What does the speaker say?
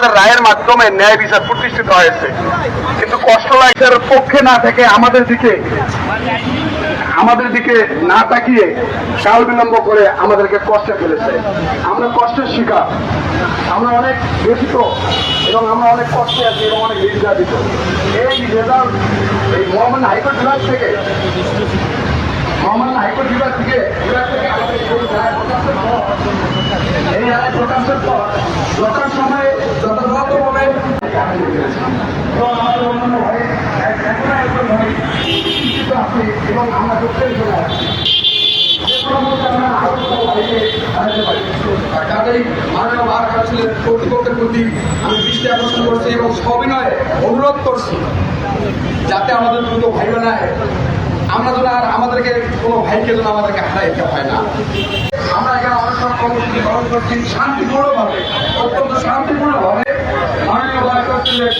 রায়ের মাধ্যমে ন্যায় বিচার প্রতিষ্ঠিত হয়েছে, কিন্তু কষ্ট লাইসের পক্ষে না থেকে আমাদের দিকে না তাকিয়ে কাল বিলম্ব করে আমাদেরকে কষ্টে ফেলেছে। আমরা কষ্টের শিকার, আমরা অনেক ব্যথিত এবং আমরা অনেক কষ্টে আছি এবং অনেক নির্যাতিত। এই রেজাল্ট এই মহামান্য হাইকোর্ট বিভাগ থেকে এই রায় প্রকাশের পর যথার সময়ে যথাযথভাবে এবং আমাদের অন্যান্য ভাই এবং আমরা প্রত্যেক কাজেই মাননীয় বার কাউন্সিলের কর্তৃপক্ষের প্রতি আমি দৃষ্টি আকর্ষণ করছি এবং সবিনয়ে অনুরোধ করছি যাতে আমাদের দ্রুত ভাই বানায়, আমরা যেন আর আমাদেরকে কোনো ভাইকে যেন আমাদেরকে হারাইতে হয় না। আমরা এখানে অনশন কর্মসূচি পালন করছি শান্তিপূর্ণভাবে, অত্যন্ত শান্তিপূর্ণভাবে মাননীয় বার কাউন্সিলের